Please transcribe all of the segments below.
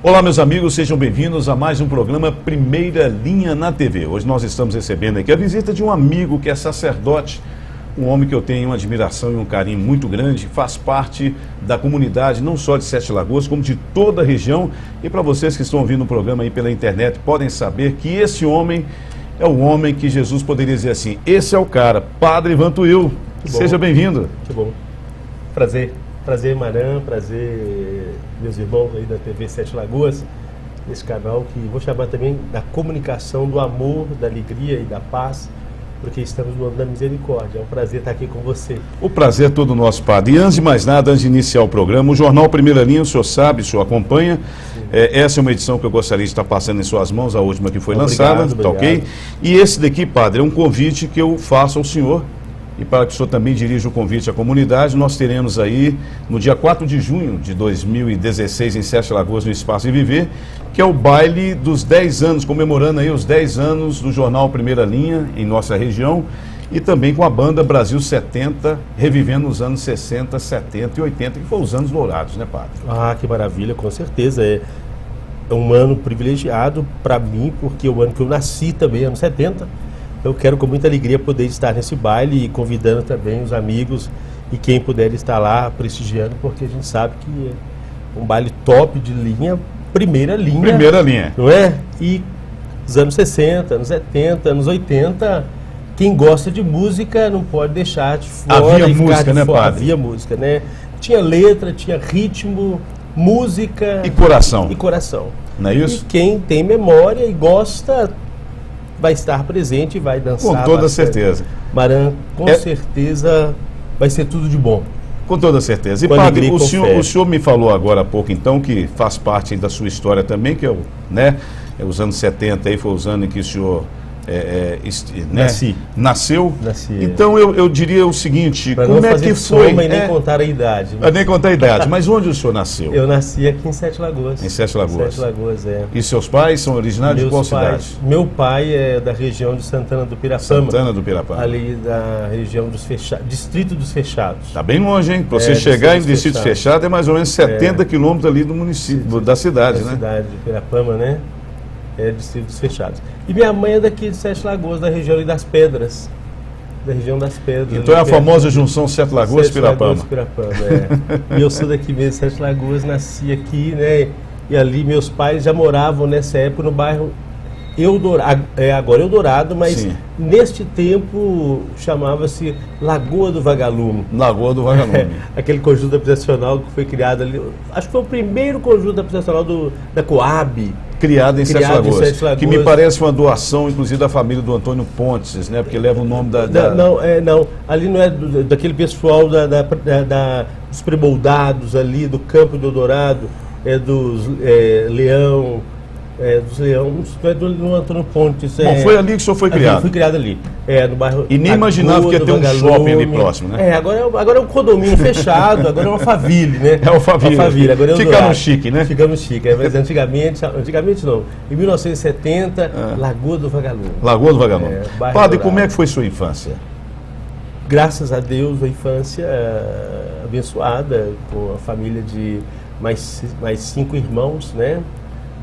Olá, meus amigos, sejam bem-vindos a mais um programa Primeira Linha na TV. Hoje nós estamos recebendo aqui a visita de um amigo que é sacerdote, um homem que eu tenho uma admiração e um carinho muito grande, faz parte da comunidade, não só de Sete Lagoas, como de toda a região. E para vocês que estão ouvindo o programa aí pela internet, podem saber que esse homem é o homem que Jesus poderia dizer assim, esse é o cara, Padre Vantuil. Seja bem-vindo. Que bom. Prazer, Maran, prazer, meus irmãos aí da TV Sete Lagoas, esse canal que vou chamar também da comunicação, do amor, da alegria e da paz, porque estamos no ano da misericórdia. É um prazer estar aqui com você. O prazer é todo nosso, Padre. E antes de mais nada, antes de iniciar o programa, o Jornal Primeira Linha, o senhor sabe, o senhor acompanha. Essa é uma edição que eu gostaria de estar passando em suas mãos, a última que foi lançada, tá ok? E esse daqui, Padre, é um convite que eu faço ao senhor, e para que o senhor também dirija o convite à comunidade. Nós teremos aí, no dia 4 de junho de 2016, em Sete Lagoas, no Espaço de Viver, que é o baile dos 10 anos, comemorando aí os 10 anos do Jornal Primeira Linha, em nossa região, e também com a banda Brasil 70, revivendo os anos 60, 70 e 80, que foram os anos dourados, né, Padre? Ah, que maravilha, com certeza. É um ano privilegiado para mim, porque é o ano que eu nasci também, anos 70. Eu quero com muita alegria poder estar nesse baile e convidando também os amigos e quem puder estar lá prestigiando, porque a gente sabe que é um baile top de linha, primeira linha. Primeira linha. Não é? E os anos 60, anos 70, anos 80, quem gosta de música não pode deixar de fora. Havia música, né, Padre? Havia música, né? Tinha letra, tinha ritmo, música. E coração. E coração. Não é isso? E quem tem memória e gosta vai estar presente e vai dançar. Com toda certeza. Maran, com certeza vai ser tudo de bom. Com toda certeza. E, com Padre, o senhor me falou agora há pouco, então, que faz parte da sua história também, que é os anos 70, aí foi os anos em que o senhor nasceu. Nasci. Então, eu diria o seguinte, pra como é que foi? E nem contar a idade. Mas... Nem contar a idade, mas onde o senhor nasceu? Eu nasci aqui em Sete Lagoas. Em Sete Lagoas. Sete Lagoas, é. E seus pais são originários de qual cidade? Meu pai é da região de Santana do Pirapama. Santana do Pirapama. Ali da região dos Distrito dos Fechados. Está bem longe, hein? Para você chegar em Distrito Fechado é mais ou menos 70 quilômetros ali do município, da cidade, né? Da cidade de Pirapama, né? Distrito dos Fechados. E minha mãe é daqui de Sete Lagoas, da região ali das Pedras. Da região das Pedras. Então é a famosa junção Sete Lagoas-Pirapama. E eu sou daqui mesmo, Sete Lagoas, nasci aqui, né? E ali meus pais já moravam nessa época no bairro Eldorado, agora Eldorado, mas sim, neste tempo chamava-se Lagoa do Vagalume. Lagoa do Vagalume. Aquele conjunto habitacional que foi criado ali, acho que foi o primeiro conjunto habitacional da Coab. Criado em Sete Lagoas, que me parece uma doação, inclusive, da família do Antônio Pontes, né? Porque leva o nome da... Não, ali não é daquele pessoal dos preboldados ali, do Campo do Eldorado, dos Leão... dos Leões, não é do Antônio Pontes. Bom, foi ali que o senhor foi criado? Eu fui criado ali, no bairro... E nem imaginava que ia ter um shopping ali próximo, né? Agora é um condomínio fechado, agora é uma faville, né? É uma faville. Agora é Ficamos chique, né? Ficamos chique, mas antigamente não, em 1970, Lagoa do Vagalume. Lagoa do Vagalume. Padre, como é que foi sua infância? Graças a Deus, a infância abençoada, com a família de mais 5 irmãos, né?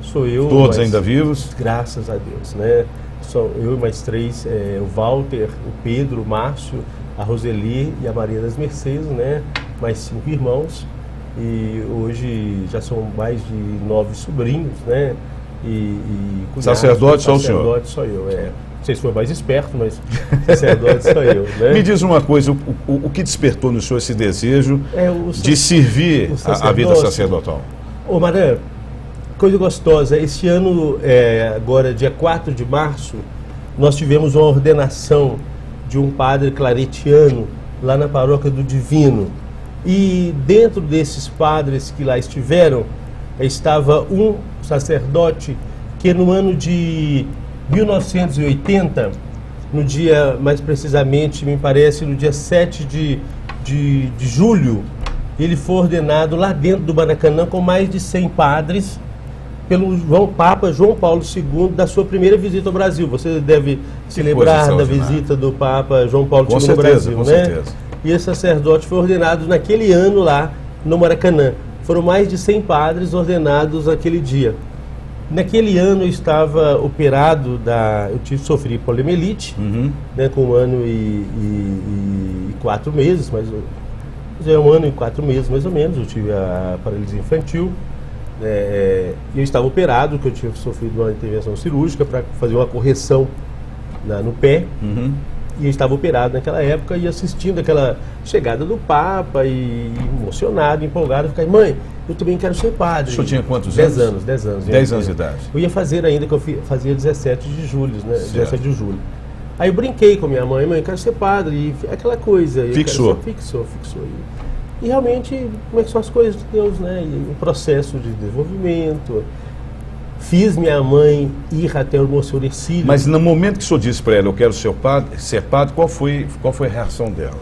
Sou eu. Todos ainda vivos? Graças a Deus, né? Sou eu e mais 3, o Walter, o Pedro, o Márcio, a Roseli e a Maria das Mercedes, né? Mais 5 irmãos. E hoje já são mais de 9 sobrinhos, né? Sacerdote só o senhor? Sacerdote só eu, Não sei se foi mais esperto, mas sacerdote só eu, né? Me diz uma coisa, o que despertou no senhor esse desejo de servir a vida sacerdotal? Ô, Maran, coisa gostosa, este ano, agora dia 4 de março, nós tivemos uma ordenação de um padre claretiano lá na Paróquia do Divino. E dentro desses padres que lá estiveram, estava um sacerdote que no ano de 1980, no dia, mais precisamente, me parece, no dia 7 de julho, ele foi ordenado lá dentro do Maracanã com mais de 100 padres, pelo Papa João Paulo II, da sua primeira visita ao Brasil. Você deve se lembrar da visita do Papa João Paulo II no Brasil, com né? certeza. E esse sacerdote foi ordenado naquele ano lá no Maracanã. foram mais de 100 padres ordenados naquele dia. Naquele ano eu estava operado sofri poliomielite, né, com 1 ano e 4 meses, mas 1 ano e 4 meses mais ou menos, eu tive a paralisia infantil. E eu estava operado, que eu tinha sofrido uma intervenção cirúrgica para fazer uma correção no pé. E eu estava operado naquela época e assistindo aquela chegada do Papa e emocionado, empolgado. Eu falei, mãe, eu também quero ser padre. O senhor tinha quantos anos? 10 anos. 10 anos. 10 anos de idade. Eu ia fazer ainda, que eu fazia 17 de julho, né? 17 de julho. Aí eu brinquei com minha mãe, eu quero ser padre. E aquela coisa. Fixou. Fixou. E realmente, como é que são as coisas de Deus, né? E o processo de desenvolvimento. Fiz minha mãe ir até o Monsenhor Ercílio. Mas no momento que o senhor disse para ela, eu quero ser padre, qual foi a reação dela?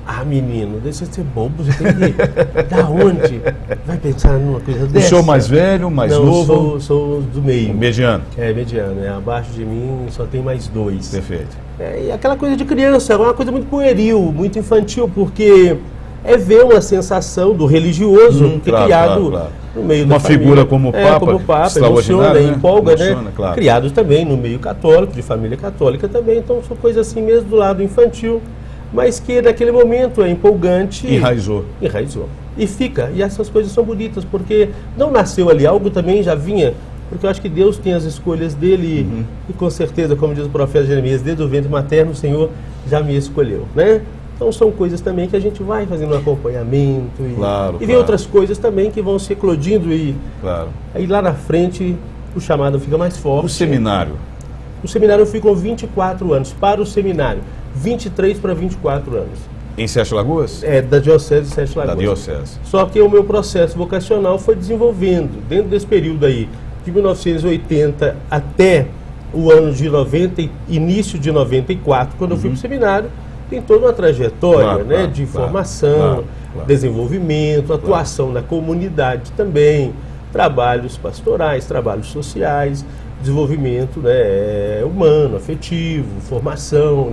Ah, menino, deixa de ser bobo, você tem que... Da onde? Vai pensar numa coisa dessa? O senhor mais velho, mais novo? Não, sou do meio. Mediano? Mediano. Abaixo de mim só tem mais 2. Perfeito. E aquela coisa de criança, uma coisa muito pueril, muito infantil, porque ver uma sensação do religioso criado no meio da família. Uma figura como o Papa, emociona, empolga, emociona, né? Criados também no meio católico, de família católica também, então são coisas assim mesmo do lado infantil, mas que naquele momento é empolgante. Enraizou. E fica, e essas coisas são bonitas, porque não nasceu ali, algo também já vinha, porque eu acho que Deus tem as escolhas dele, e com certeza, como diz o profeta Jeremias, desde o ventre materno o Senhor já me escolheu, né? Então são coisas também que a gente vai fazendo um acompanhamento e vê outras coisas também que vão se eclodindo e aí lá na frente o chamado fica mais forte. O seminário? O seminário eu fui com 24 anos, para o seminário, 23 para 24 anos. Em Sete Lagoas? Da Diocese de Sete Lagoas. Da Diocese. Só que o meu processo vocacional foi desenvolvendo, dentro desse período aí, de 1980 até o ano de 90, início de 94, quando eu fui para o seminário. Tem toda uma trajetória de formação, desenvolvimento, atuação na comunidade também, trabalhos pastorais, trabalhos sociais, desenvolvimento humano, afetivo, formação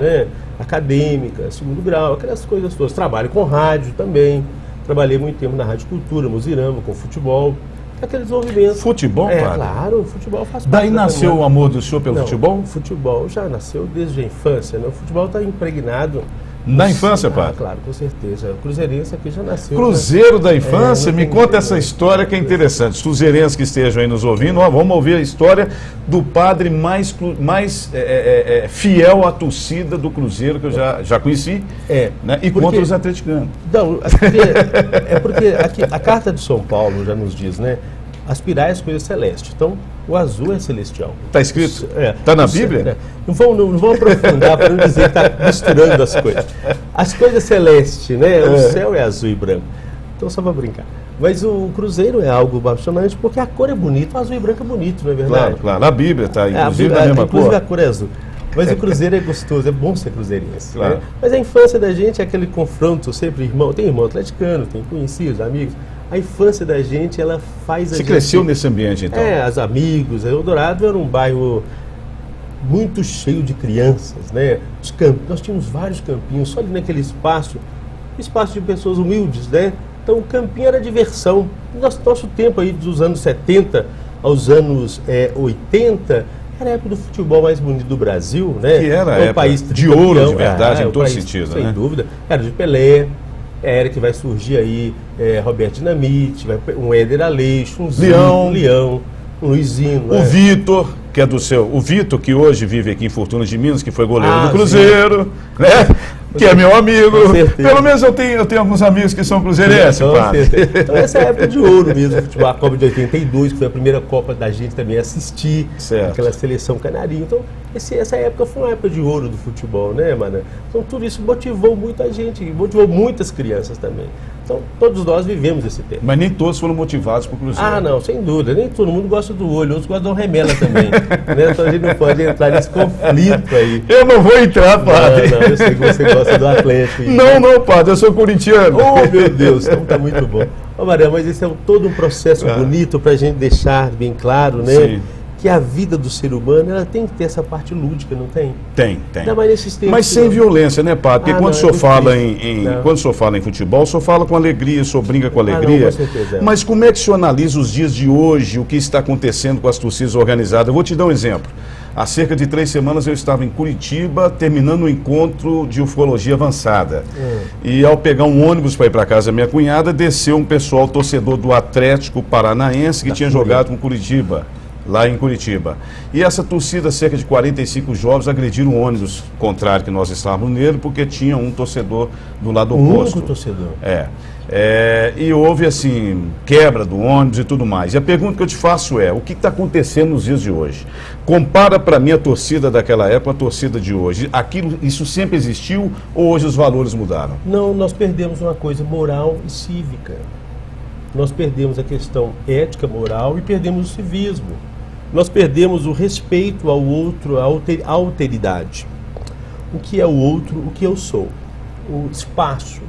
acadêmica, segundo grau, aquelas coisas todas. Trabalho com rádio também, trabalhei muito tempo na Rádio Cultura, Mozirama, com futebol. Aquele desenvolvimento. Futebol, padre? Claro, o futebol faz parte. Daí nasceu o amor do senhor pelo futebol? O futebol já nasceu desde a infância, né? O futebol está impregnado. Na infância, padre? Claro, com certeza. O cruzeirense aqui já nasceu. Cruzeiro da infância? Me conta essa história que é interessante. Os cruzeirenses que estejam aí nos ouvindo, vamos ouvir a história do padre mais fiel à torcida do Cruzeiro, que eu já conheci, né? E contra os atleticanos. Não, porque aqui, a Carta de São Paulo já nos diz, né? Aspirar é as coisas celestes. Então, o azul é celestial. Está escrito? Está na Bíblia? Não vou aprofundar para não dizer que está misturando as coisas. As coisas celestes, né? O céu é azul e branco. Então, só para brincar. Mas o Cruzeiro é algo apaixonante porque a cor é bonita, o azul e branco é bonito, não é verdade? Claro. A Bíblia está, inclusive, na mesma cor. Inclusive a cor é azul. Mas o Cruzeiro é gostoso, é bom ser cruzeirense. Né? Mas a infância da gente é aquele confronto, sempre tem irmão atleticano, tem conhecidos, amigos. A infância da gente, ela faz a gente... Você cresceu nesse ambiente, então? Os amigos. Eldorado era um bairro muito cheio de crianças, né? Nós tínhamos vários campinhos, só ali naquele espaço de pessoas humildes, né? Então o campinho era diversão. Nosso tempo aí, dos anos 70 aos anos 80... Era a época do futebol mais bonito do Brasil, né? Que era a época país de ouro, de verdade, em todo sentido, sem dúvida. Era de Pelé, era que vai surgir aí Roberto Dinamite, um Éder Aleixo, um Leão, um Luizinho. O Vitor, que é do seu... O Vitor, que hoje vive aqui em Fortuna de Minas, que foi goleiro do Cruzeiro, né? Que é meu amigo. Pelo menos eu tenho alguns amigos que são cruzeirenses, Então essa é a época de ouro mesmo, futebol, a Copa de 82, que foi a primeira Copa da gente também assistir, aquela seleção canarinho. Então, essa época foi uma época de ouro do futebol, né, mano? Então tudo isso motivou muita gente, motivou muitas crianças também. Então, todos nós vivemos esse tempo. Mas nem todos foram motivados por Cruzeiro. Ah, não, sem dúvida. Nem todo mundo gosta do olho, outros gostam do remela também. Né? Então a gente não pode entrar nesse conflito aí. Eu não vou entrar, padre. Não, eu sei que você gosta do Atlético. Não, padre, eu sou corintiano. Oh, meu Deus, então tá muito bom. Maria, mas esse é todo um processo bonito para a gente deixar bem claro, né? Sim. que a vida do ser humano, ela tem que ter essa parte lúdica, não tem? Tem. Ainda mais nesses tempos. Mas sem violência, né, padre? Porque quando o senhor fala quando o senhor fala em futebol, o senhor fala com alegria, o senhor brinca com alegria. Não, com certeza. Mas como é que o senhor analisa os dias de hoje, o que está acontecendo com as torcidas organizadas? Eu vou te dar um exemplo. Há cerca de 3 semanas eu estava em Curitiba, terminando um encontro de ufologia avançada. E ao pegar um ônibus para ir para casa da minha cunhada, desceu um pessoal torcedor do Atlético Paranaense que tinha jogado com Curitiba, lá em Curitiba. E essa torcida, cerca de 45 jovens, agrediram o ônibus contrário que nós estávamos nele, porque tinha um torcedor do lado oposto. Um único torcedor. E houve, assim, quebra do ônibus e tudo mais. E a pergunta que eu te faço é, o que está acontecendo nos dias de hoje? Compara para mim a torcida daquela época com a torcida de hoje. Isso sempre existiu ou hoje os valores mudaram? Não, nós perdemos uma coisa moral e cívica. Nós perdemos a questão ética, moral e perdemos o civismo. Nós perdemos o respeito ao outro, a alteridade. O que é o outro, o que eu sou. O espaço.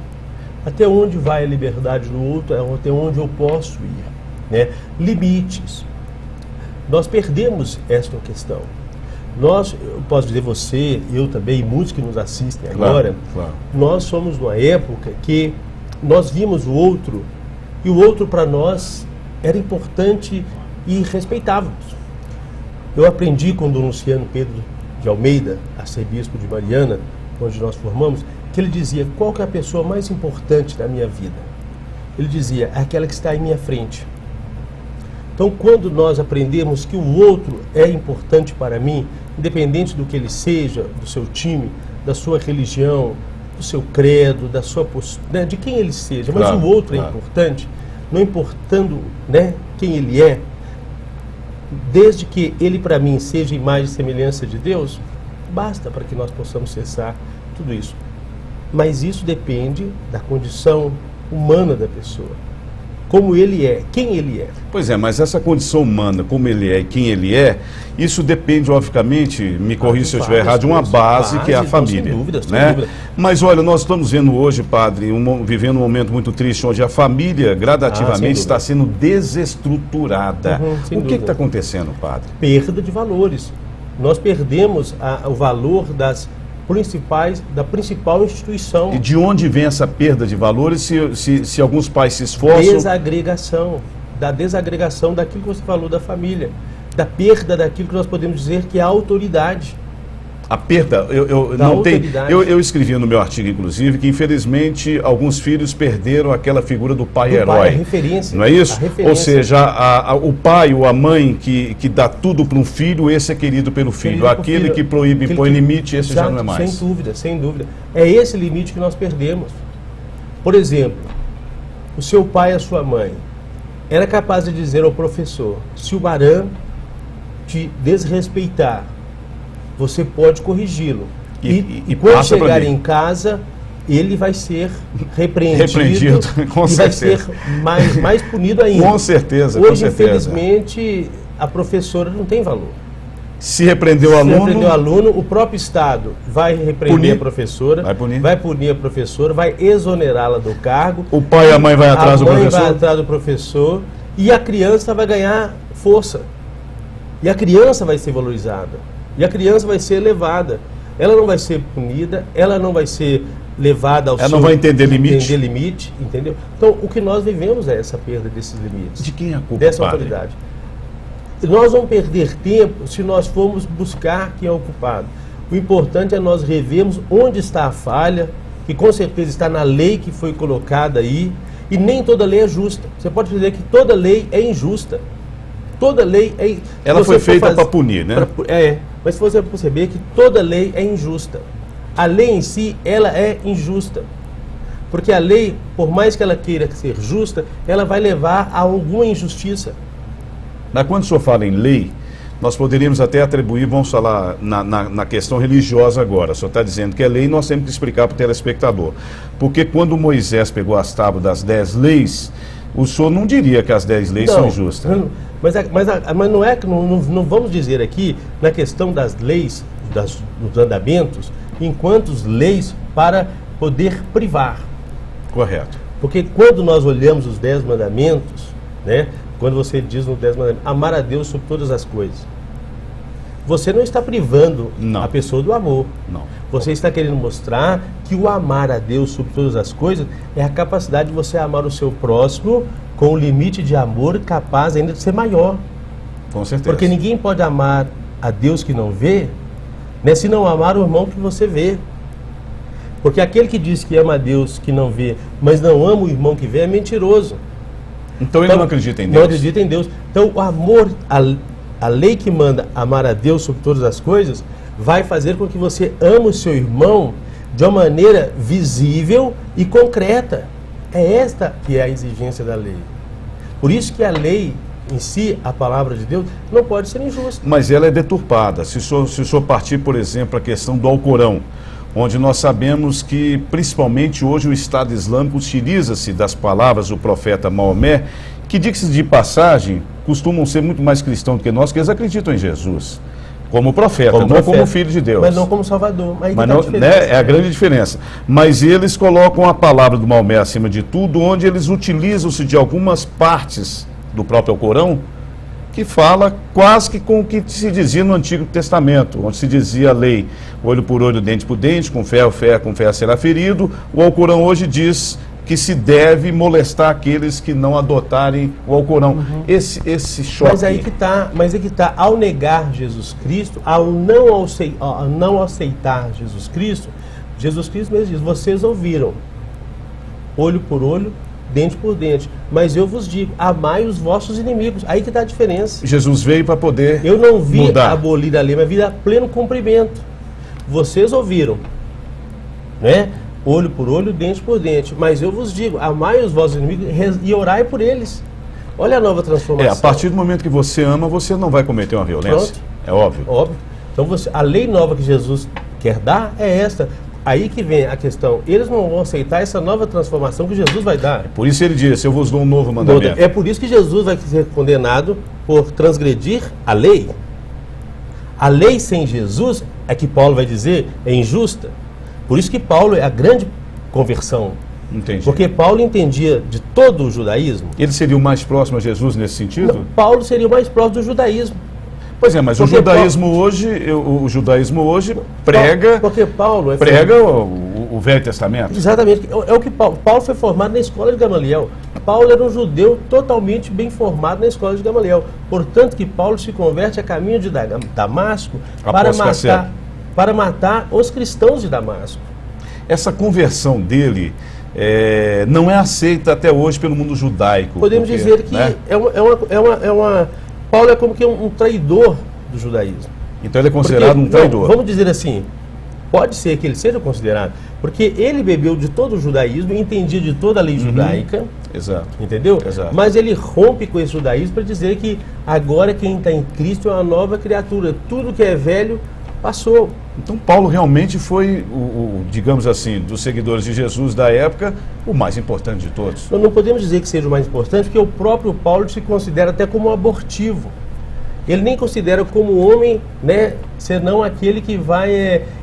Até onde vai a liberdade do outro, até onde eu posso ir, né? Limites. Nós perdemos esta questão. Eu posso dizer você, eu também, muitos que nos assistem agora, claro. Nós somos numa época que nós vimos o outro, e o outro para nós era importante e respeitávamos. Eu aprendi com o Dom Luciano Pedro de Almeida, arcebispo de Mariana, onde nós formamos, que ele dizia, qual que é a pessoa mais importante da minha vida? Ele dizia, é aquela que está em minha frente. Então, quando nós aprendemos que o outro é importante para mim, independente do que ele seja, do seu time, da sua religião, do seu credo, da sua postura, né, de quem ele seja, mas o outro é importante, não importando, né, quem ele é, desde que ele para mim seja imagem e semelhança de Deus, basta para que nós possamos cessar tudo isso. Mas isso depende da condição humana da pessoa. Como ele é, quem ele é. Pois é, mas essa condição humana, como ele é e quem ele é, isso depende, obviamente, me corrija se eu estiver errado, de uma base que é a família. Sem dúvida, né? Mas olha, nós estamos vendo hoje, padre, vivendo um momento muito triste, onde a família gradativamente está sendo desestruturada. O que está acontecendo, padre? Perda de valores. Nós perdemos o valor da principal instituição. E de onde vem essa perda de valores se alguns pais se esforçam? Da desagregação daquilo que você falou da família, da perda daquilo que nós podemos dizer que é a autoridade. A perda, eu escrevi no meu artigo, inclusive, que infelizmente alguns filhos perderam aquela figura do pai herói. A referência. Não é isso? Ou seja, o pai ou a mãe que dá tudo para um filho, esse é querido pelo filho. Aquele que proíbe e põe limite, esse já não é mais. Sem dúvida, sem dúvida. É esse limite que nós perdemos. Por exemplo, o seu pai e a sua mãe era capaz de dizer ao professor, se o Baran te desrespeitar, você pode corrigi-lo. E quando chegar em casa, ele vai ser repreendido com e vai ser mais punido ainda. Com certeza. Hoje, infelizmente, a professora não tem valor. Se repreendeu o aluno, o próprio Estado vai repreender a professora, vai punir a professora, vai exonerá-la do cargo. O pai e a mãe vai atrás do professor. A mãe vai atrás do professor e a criança vai ganhar força. E a criança vai ser valorizada. E a criança vai ser elevada. Ela não vai ser punida, ela não vai ser levada ao ela não vai entender limite, entendeu? Então, o que nós vivemos é essa perda desses limites. De quem é a culpa, dessa padre? Autoridade. Nós vamos perder tempo se nós formos buscar quem é o culpado. O importante é nós revermos onde está a falha, que com certeza está na lei que foi colocada aí, e nem toda lei é justa. Você pode dizer que toda lei é injusta. Toda lei é... Ela foi feita para punir, né? Mas se você perceber que toda lei é injusta. A lei em si, ela é injusta. Porque a lei, por mais que ela queira ser justa, ela vai levar a alguma injustiça. Mas quando o senhor fala em lei, nós poderíamos até atribuir, vamos falar na questão religiosa agora. O senhor está dizendo que é lei, nós temos que explicar para o telespectador. Porque quando Moisés pegou as tábuas das 10 leis, o senhor não diria que as 10 leis são injustas. Mas não é que não vamos dizer aqui na questão das leis, dos andamentos, enquanto leis para poder privar. Correto. Porque quando nós olhamos os 10 mandamentos, né, quando você diz no 10 mandamentos, amar a Deus sobre todas as coisas, você não está privando Não. a pessoa do amor. Não. Você está querendo mostrar que o amar a Deus sobre todas as coisas é a capacidade de você amar o seu próximo com o limite de amor capaz ainda de ser maior. Com certeza. Porque ninguém pode amar a Deus que não vê, né, se não amar o irmão que você vê. Porque aquele que diz que ama a Deus que não vê, mas não ama o irmão que vê, é mentiroso. Então ele não acredita em Deus. Não acredita em Deus. Então o amor, a lei que manda amar a Deus sobre todas as coisas, vai fazer com que você ame o seu irmão de uma maneira visível e concreta. É esta que é a exigência da lei. Por isso que a lei em si, a palavra de Deus, não pode ser injusta. Mas ela é deturpada. Se o senhor partir, por exemplo, a questão do Alcorão, onde nós sabemos que, principalmente hoje, o Estado Islâmico utiliza-se das palavras do profeta Maomé, que, diga-se de passagem, costumam ser muito mais cristãos do que nós, que eles acreditam em Jesus. Como profeta, não como filho de Deus. Mas não como salvador. Mas não, né, é a grande diferença. Mas eles colocam a palavra do Maomé acima de tudo, onde eles utilizam-se de algumas partes do próprio Alcorão, que fala quase que com o que se dizia no Antigo Testamento, onde se dizia a lei, olho por olho, dente por dente, com ferro será ferido. O Alcorão hoje diz que se deve molestar aqueles que não adotarem o Alcorão. Esse choque... Mas aí que tá, ao negar Jesus Cristo, ao não aceitar Jesus Cristo mesmo diz, vocês ouviram, olho por olho, dente por dente, mas eu vos digo, amai os vossos inimigos. Aí que está a diferença. Jesus veio para poder Eu não vi mudar. Abolir a lei, mas vi a pleno cumprimento. Vocês ouviram, né? Olho por olho, dente por dente, mas eu vos digo, amai os vossos inimigos e orai por eles. Olha a nova transformação. A partir do momento que você ama, você não vai cometer uma violência. Pronto. É óbvio. Óbvio. Então a lei nova que Jesus quer dar é esta. Aí que vem a questão, eles não vão aceitar essa nova transformação que Jesus vai dar. Por isso ele disse, eu vos dou um novo mandamento. É por isso que Jesus vai ser condenado por transgredir a lei. A lei sem Jesus, é que Paulo vai dizer, é injusta. Por isso que Paulo é a grande conversão. Entendi. Porque Paulo entendia de todo o judaísmo. Ele seria o mais próximo a Jesus nesse sentido? Não, Paulo seria o mais próximo do judaísmo. Pois é, mas o judaísmo hoje prega, porque Paulo prega o Velho Testamento. Exatamente, é o que Paulo foi formado na escola de Gamaliel. Paulo era um judeu totalmente bem formado na escola de Gamaliel. Portanto que Paulo se converte a caminho de Damasco para matar os cristãos de Damasco. Essa conversão dele não é aceita até hoje pelo mundo judaico. Podemos dizer que né? Paulo é como que um traidor do judaísmo. Então ele é considerado um traidor. Vamos dizer assim, pode ser que ele seja considerado, porque ele bebeu de todo o judaísmo, entendia de toda a lei judaica, exato, entendeu? Exato. Mas ele rompe com esse judaísmo para dizer que agora quem está em Cristo é uma nova criatura, tudo que é velho passou. Então Paulo realmente foi, digamos assim, dos seguidores de Jesus da época, o mais importante de todos. Nós não podemos dizer que seja o mais importante, porque o próprio Paulo se considera até como abortivo. Ele nem considera como homem, né, senão aquele que vai...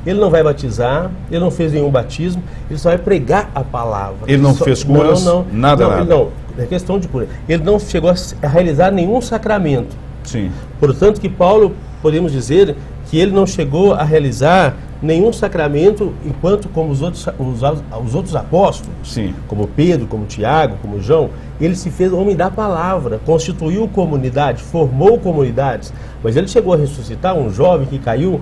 ele não vai batizar, ele não fez nenhum batismo, ele só vai pregar a palavra. Ele não fez curas, nada. Não, é questão de cura. Ele não chegou a realizar nenhum sacramento. Sim. Portanto que Paulo, podemos dizer que ele não chegou a realizar nenhum sacramento, enquanto como os outros apóstolos, sim, como Pedro, como Tiago, como João, ele se fez homem da palavra, constituiu comunidade, formou comunidades, mas ele chegou a ressuscitar um jovem que caiu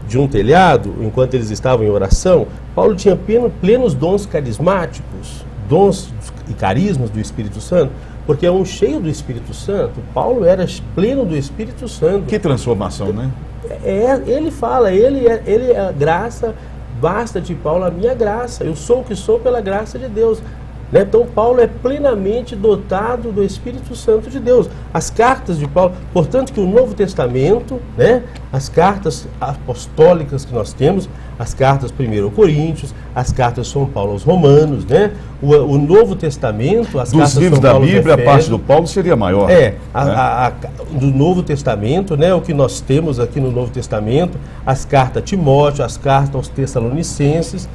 de um telhado, enquanto eles estavam em oração. Paulo tinha plenos dons carismáticos, dons e carismas do Espírito Santo, porque é um cheio do Espírito Santo. Paulo era pleno do Espírito Santo. Que transformação, né? Ele fala, ele é a graça, basta de Paulo a minha graça, eu sou o que sou pela graça de Deus. Né? Então Paulo é plenamente dotado do Espírito Santo de Deus. As cartas de Paulo, portanto que o Novo Testamento, né? As cartas apostólicas que nós temos, as cartas 1 Coríntios, as cartas de São Paulo aos Romanos, né? O Novo Testamento, as cartas dos livros São Paulo da Bíblia, a parte do Paulo seria maior. Do Novo Testamento, né? O que nós temos aqui no Novo Testamento, as cartas a Timóteo, as cartas aos Tessalonicenses.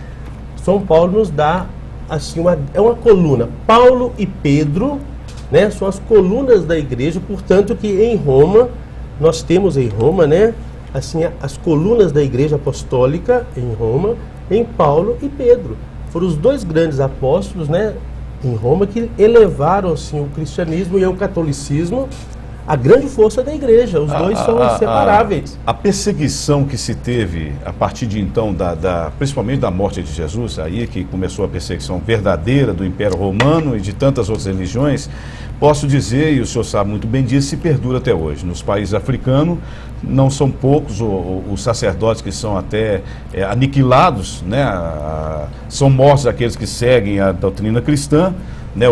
São Paulo nos dá assim é uma coluna. Paulo e Pedro, né? São as colunas da igreja, portanto que em Roma, nós temos em Roma, né? assim, as colunas da Igreja Apostólica em Roma, em Paulo e Pedro. Foram os dois grandes apóstolos, né, em Roma, que elevaram assim, o cristianismo e o catolicismo a grande força da igreja. Os dois são inseparáveis. A perseguição que se teve a partir de então, principalmente da morte de Jesus, aí que começou a perseguição verdadeira do Império Romano e de tantas outras religiões, posso dizer, e o senhor sabe muito bem disso, se perdura até hoje. Nos países africanos, não são poucos os sacerdotes que são até aniquilados, né? São mortos aqueles que seguem a doutrina cristã, né?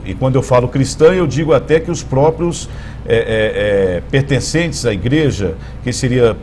E quando eu falo cristã, eu digo até que os próprios pertencentes à igreja, que seria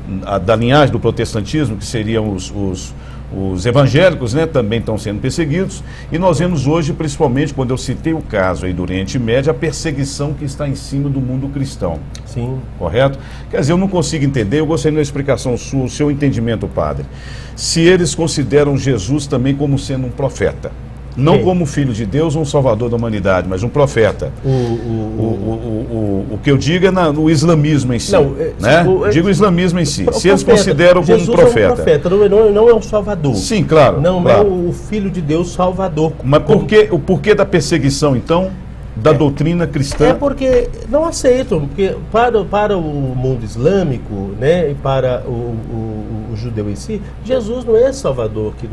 da linhagem do protestantismo, que seriam os evangélicos, né, também estão sendo perseguidos, e nós vemos hoje, principalmente quando eu citei o caso aí do Oriente Médio, a perseguição que está em cima do mundo cristão. Sim. Correto? Quer dizer, eu não consigo entender, eu gostaria de uma explicação sua, o seu entendimento, padre, se eles consideram Jesus também como sendo um profeta. Não como filho de Deus ou um salvador da humanidade, mas um profeta. O que eu digo é no islamismo em si. Não, né? Digo o islamismo em si. Se eles consideram como um profeta. É um profeta, não é um salvador. Sim, claro. Não claro. É o filho de Deus salvador. Mas o porquê da perseguição, então, da doutrina cristã? É porque não aceitam. Porque para o mundo islâmico, né, e para o judeu em si, Jesus não é salvador que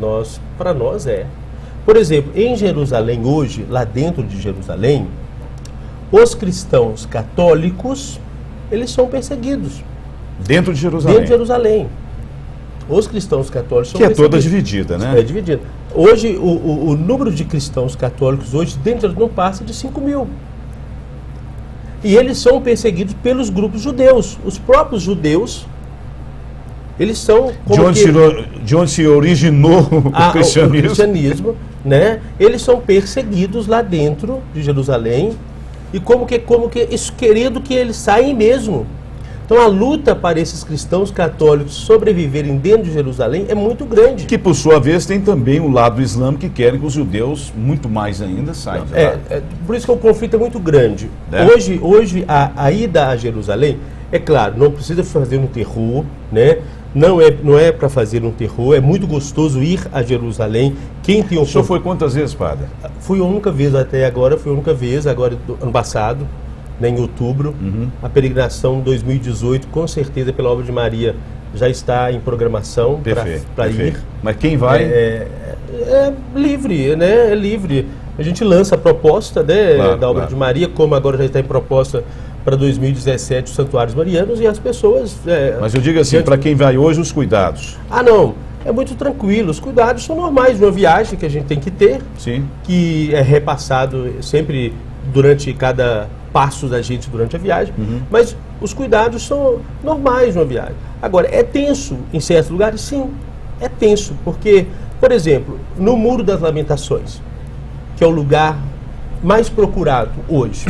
para nós é. Por exemplo, em Jerusalém hoje, lá dentro de Jerusalém, os cristãos católicos, eles são perseguidos. Dentro de Jerusalém? Dentro de Jerusalém. Os cristãos católicos são perseguidos. Que é toda dividida, né? É dividida. Hoje, o número de cristãos católicos hoje dentro não passa de 5 mil. E eles são perseguidos pelos grupos judeus. Os próprios judeus, eles são... De onde se originou o cristianismo. O cristianismo, né? Eles são perseguidos lá dentro de Jerusalém e como que isso querendo que eles saem mesmo. Então a luta para esses cristãos católicos sobreviverem dentro de Jerusalém é muito grande. Que por sua vez tem também o lado islâmico que querem que os judeus, muito mais ainda, saiam de lá. Por isso que o conflito é muito grande. Hoje a ida a Jerusalém, é claro, não precisa fazer um terror, né? Não é para fazer um terror, é muito gostoso ir a Jerusalém. Quem tem O senhor foi quantas vezes, padre? Fui a única vez até agora, agora ano passado, né, em outubro. A peregrinação 2018, com certeza pela obra de Maria, já está em programação para ir. Mas quem vai? É livre, né? É livre. A gente lança a proposta, né, da obra de Maria, como agora já está em proposta para 2017 os santuários marianos, e as pessoas... Mas eu digo assim, para quem vai hoje, os cuidados. Não, é muito tranquilo. Os cuidados são normais de uma viagem que a gente tem que ter, sim, que é repassado sempre durante cada passo da gente durante a viagem, mas os cuidados são normais de uma viagem. Agora, é tenso em certos lugares? Sim, é tenso, porque, por exemplo, no Muro das Lamentações, que é o lugar mais procurado hoje...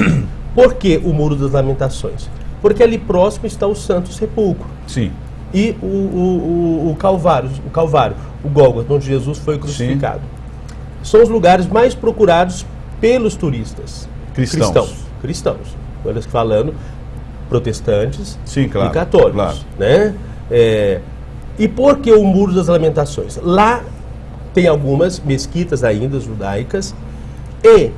Por que o Muro das Lamentações? Porque ali próximo está o Santo Sepulcro. Sim. E o Calvário, o Gólgota, onde Jesus foi crucificado. Sim. São os lugares mais procurados pelos turistas. Cristãos. Eles falando protestantes, sim, claro, e católicos. Claro. Né? E por que o Muro das Lamentações? Lá tem algumas mesquitas ainda judaicas e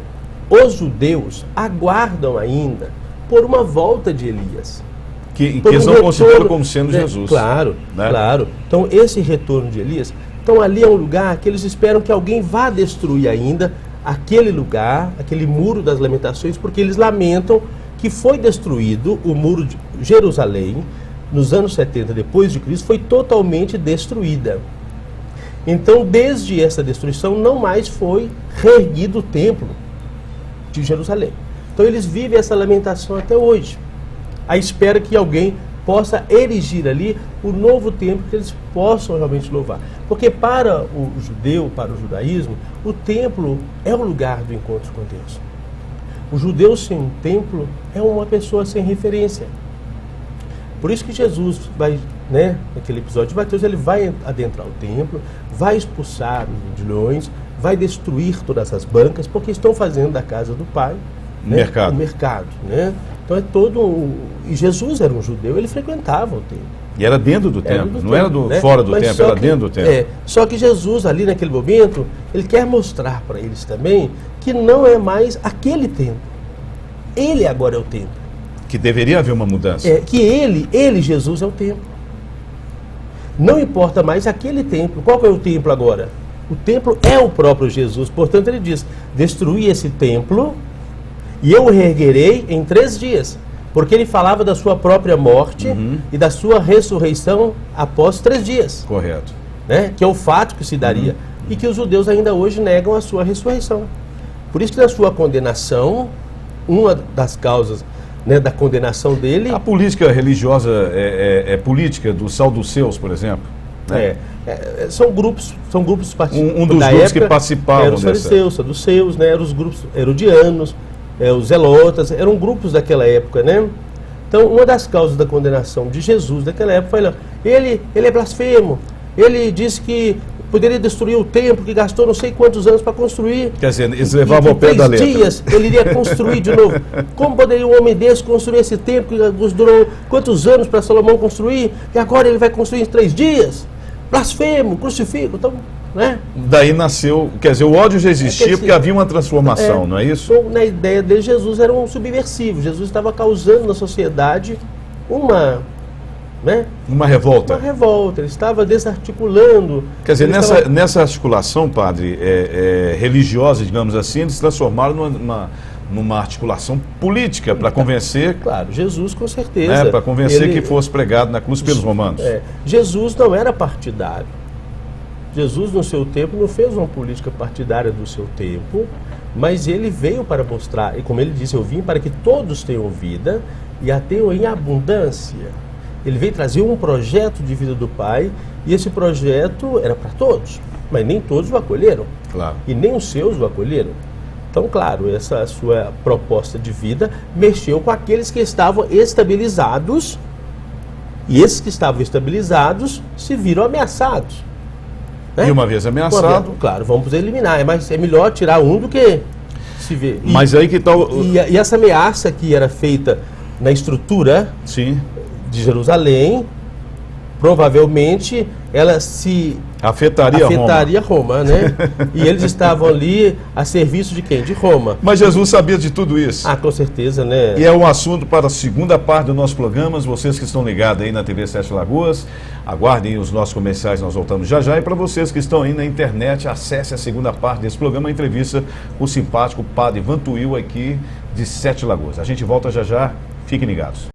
os judeus aguardam ainda por uma volta de Elias. Que eles não consideram como sendo Jesus. Claro, né? Claro. Então, esse retorno de Elias, então ali é um lugar que eles esperam que alguém vá destruir ainda aquele lugar, aquele Muro das Lamentações, porque eles lamentam que foi destruído o Muro de Jerusalém, nos anos 70 depois de Cristo, foi totalmente destruída. Então, desde essa destruição, não mais foi reerguido o templo de Jerusalém. Então eles vivem essa lamentação até hoje. A espera que alguém possa erigir ali o novo templo, que eles possam realmente louvar. Porque para o judeu, para o judaísmo, o templo é o lugar do encontro com Deus. O judeu sem um templo é uma pessoa sem referência. Por isso que Jesus vai, né, naquele episódio de Mateus, ele vai adentrar o templo, vai expulsar os vendilhões, vai destruir todas as bancas, porque estão fazendo da casa do Pai, né, o mercado. Né? Então é todo... E Jesus era um judeu, ele frequentava o templo. E era dentro do templo, não era fora do templo, era dentro do templo. Só que Jesus, ali naquele momento, ele quer mostrar para eles também que não é mais aquele templo. Ele agora é o templo. Que deveria haver uma mudança. Que ele, Jesus, é o templo. Não importa mais aquele templo. Qual que é o templo agora? O templo é o próprio Jesus. Portanto, ele diz, destruí esse templo e eu o reerguerei em 3 dias. Porque ele falava da sua própria morte e da sua ressurreição após 3 dias. Correto. Né? Que é o fato que se daria. E que os judeus ainda hoje negam a sua ressurreição. Por isso que na sua condenação, uma das causas, né, da condenação dele... A política religiosa é política dos saduceus, por exemplo? Né? São grupos participantes. Um dos grupos que participavam eram os fariseus, saduceus, né, eram os grupos herodianos, os zelotas, eram grupos daquela época, né? Então, uma das causas da condenação de Jesus daquela época foi, ele é blasfemo, ele disse que poderia destruir o templo, que gastou não sei quantos anos para construir. Quer dizer, eles levavam ao pé da letra. 3 dias ele iria construir de novo. Como poderia um homem desse construir esse templo que durou quantos anos para Salomão construir, e agora ele vai construir em 3 dias? Blasfemo, crucifico, então... Né? Daí nasceu, quer dizer, o ódio já existia porque havia uma transformação, não é isso? Então, na ideia dele, Jesus era um subversivo. Jesus estava causando na sociedade uma revolta. Uma revolta, ele estava desarticulando. Quer dizer, nessa articulação, padre, religiosa, digamos assim, eles se transformaram numa articulação política para convencer... Claro, Jesus com certeza. Para convencer que fosse pregado na cruz pelos romanos. Jesus não era partidário. Jesus, no seu tempo, não fez uma política partidária do seu tempo, mas ele veio para mostrar, e como ele disse, eu vim para que todos tenham vida e a tenham em abundância. Ele veio trazer um projeto de vida do Pai, e esse projeto era para todos, mas nem todos o acolheram. Claro. E nem os seus o acolheram. Então, claro, essa sua proposta de vida mexeu com aqueles que estavam estabilizados, e esses que estavam estabilizados se viram ameaçados. Né? E uma vez ameaçado... Claro, vamos eliminar. Mas é melhor tirar um do que se ver. Mas aí que está E essa ameaça que era feita na estrutura de Jerusalém, provavelmente ela se... Afetaria Roma, né? E eles estavam ali a serviço de quem? De Roma. Mas Jesus sabia de tudo isso. Com certeza, né? E é um assunto para a segunda parte do nosso programa. Vocês que estão ligados aí na TV 7 Lagoas, aguardem os nossos comerciais, nós voltamos já já. E para vocês que estão aí na internet, acesse a segunda parte desse programa, a entrevista com o simpático padre Vantuil aqui de 7 Lagoas. A gente volta já já, fiquem ligados.